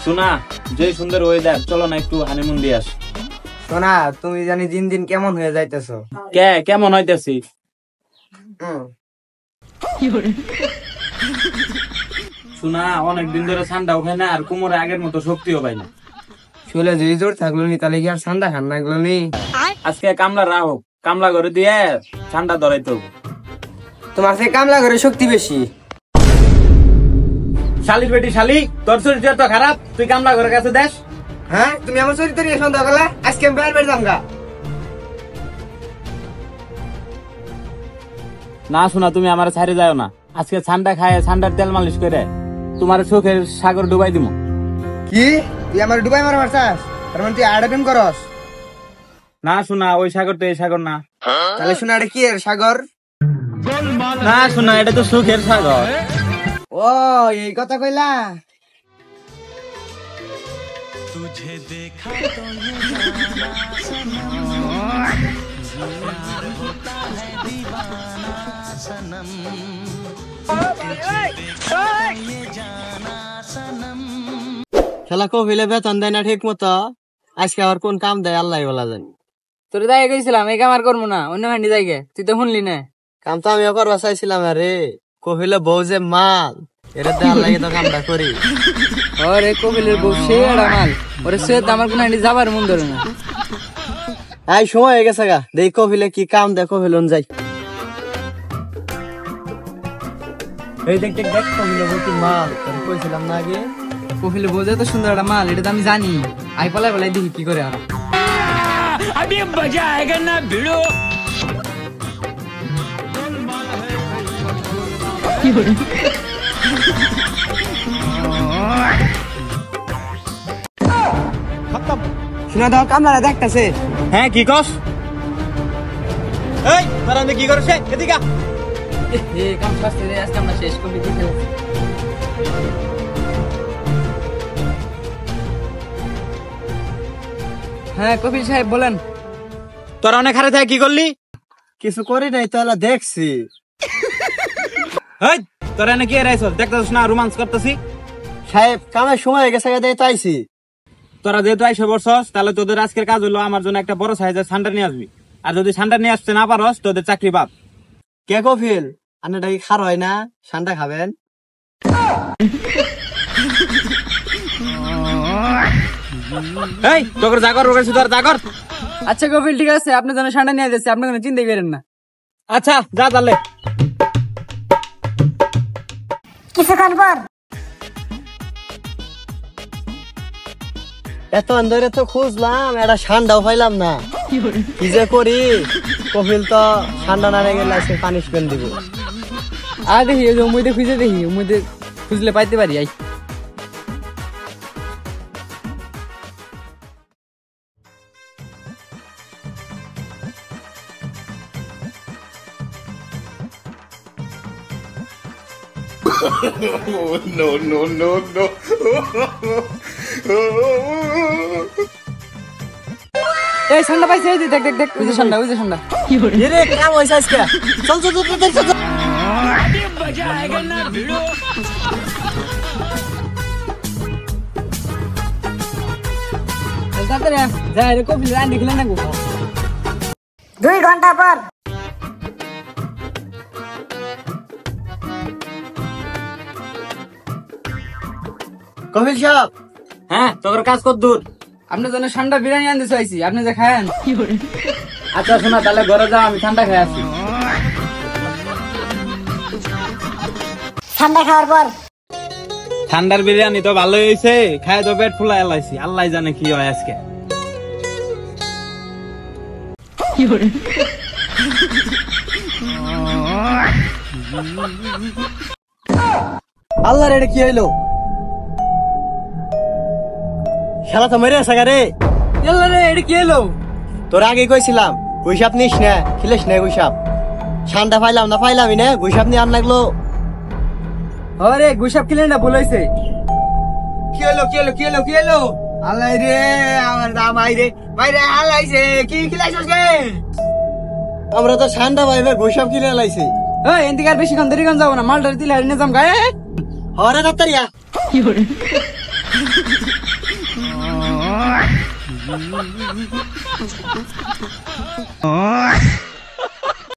শোনা, যে সুন্দর ওয়েদার, চলো না একটু হানিমুন দিয়ে আসি। শোনা, তুমি জানি দিন দিন কেমন হয়ে যাইতেছো। কেমন হইতেছি? শোনা, অনেকদিন ধরে ঠান্ডাও খাই না, আর কোমরে আগের মতো শক্তিও পাই না। শুলে যদি জোর থাকলো নি, তাহলে কি আর ঠান্ডা খান লাগলো নি? আজকে কামলা রাখো, কামলা করে দিয়ে ঠান্ডা ধরাইতে হবে। তোমার থেকে কামলা করে শক্তি বেশি। শালির বেটি শালি, তোর চরিত্র তো খারাপ, তুই কামলা ঘরের কাছে দেশ। হ্যাঁ, তুমি আমার চরিত্র নিয়ে সন্দেহ করলে? আজকে আমি বের বের যামগা। না শোনা, তুমি আমার ছাড়ে যাও না। আজকে ঠান্ডা খায়, ঠান্ডার তেল মালিশ করে তোমার চোখের সাগর ডুবাই দিব। কি তুই আমার ডুবাই মারা মারছাস? তার মানে তুই আড়াবেন করস? না শোনা, ওই সাগর তো এই সাগর না। তাহলে শোনা, এটা কি এর সাগর? না শোনা, এটা তো সুখের সাগর। ও, এই কথা কইলা? तुझे देखा तो ये होता है दीवाना सनम, जाना सनम। খেলা কবিলে বেতন দেয় না ঠিক মতো, আজকে আবার কোন কাম দেয় আল্লাহ বলা জানি। তোর দায় গেছিলাম, এই কাম আর করবো না, অন্য হান্ডি যাইগে, তুই তো শুনলি না। কাম তো আমিও করবা চাইছিলাম, আরে কহিলে বউ যে মাল, এটা তো আল্লাহ তো কামটা করি। ওরে কপিলের বউ সে একটা মাল, ওরে সে তো আমার কোন হান্ডি যাবার মন ধরে না। আই সময় হয়ে গেছে গা, দেখ কহিলে কি কাম দেয়, কহিলন যাই। এই দেখ দেখ দেখ, কহিলে বউ কি মাল, তোর কইছিলাম না আগে। কপিলের বউ যে তো সুন্দর একটা মাল, এটা তো আমি জানি। আই পালাই পালাই দেখি কি করে। আর अभी मजा आएगा ना भिड़ो। শোনা দাও, কামলা দেখতেছে। হ্যাঁ, কি কস? এই তোরা কি করছে? এদিকে এই কাম শাস্তি রে, আজকে আমরা শেষ করে দিতে। হ্যাঁ কপিল সাহেব বলেন। তোরা অনেক হারে থাকে কি করলি? কিছু করি নাই তো, দেখছি। এই তোরা নাকি এরাইছ, দেখতেছিস না রোমান্স করতেছি। সাহেব, কামের সময় হয়ে গেছে, দেয় তো আইছি। তোরা যেহেতু আইসে বসছস, তাহলে তোদের আজকের কাজ হলো আমার জন্য একটা বড় সাইজের সান্ডার নিয়ে আসবি। আর যদি সান্ডার নিয়ে আসতে না পারস, তোদের চাকরি বাদ। কে কফিল, আন্নাটা কি খার হয় না? ঠান্ডা খাবেন? এই তোর জাগর রয়েছে, তোর জাগর। আচ্ছা কপিল, ঠিক আছে, আপনার জন্য ঠান্ডা নিয়ে যাচ্ছে, আপনার কোনো চিন্তাই করেন না। আচ্ছা যা তাহলে। কিছুক্ষণ পর এত ধরে তো খুঁজলাম, এটা ঠান্ডাও পাইলাম না, কি যে করি। কফিল তো ঠান্ডা না গেলে আজকে পানিশমেন্ট দিব। আর দেখি ওই যে উমুইতে খুঁজে দেখি, উমুইতে খুঁজলে পাইতে পারি। I No, no, no, no. এই ঠান্ডা পাইছে, এই যে দেখ দেখ দেখ, ওই যে ঠান্ডা, ওই যে ঠান্ডা। রে কাম হইছে আজকে, চল চল চল চল চল। अभी मजा आएगा ना भिड़ो। তাড়াতাড়ি যাই রে, কপিল রান্না খেলে না গো। 2 ঘন্টা পর কফিল সাহেব, হ্যাঁ তোর কাজ কত দূর? আপনার জন্য ঠান্ডা বিরিয়ানি আনতে চাইছি, আপনি যে খায়েন। আচ্ছা শোনা, তাহলে ঘরে যাও, আমি ঠান্ডা খেয়ে আসি। ঠান্ডা খাওয়ার পর ঠান্ডার বিরিয়ানি তো ভালোই হয়েছে, খায় তো পেট ফুলা এলাইছি। আল্লাহ জানে কি হয় আজকে। আল্লাহ রে, এটা কি হইলো? খেলা তো মেরে আসা রে। এল্লা রে, এটা কি এলো? তোর আগে কইছিলাম গুইসাপ নিস না, খিলিস না গুইসাপ। ঠান্ডা পাইলাম না পাইলামই না, গুইসাপ নিয়ে আন লাগলো। আরে গুসাপ খেলে না, ভুল হয়েছে। কি হলো কি হলো কি হলো কি হলো? আল্লাহ রে, আমার দাম আইরে মাইরে আলাইছে। কি খিলাইছস কে? আমরা তো ঠান্ডা পাইবে গুইসাপ কিনে লাইছে। এই এদিকে আর বেশিক্ষণ দেরি করে যাবো না, মালটার দিলে হারিয়ে যাম গায়ে। হরে ডাক্তারিয়া। Oh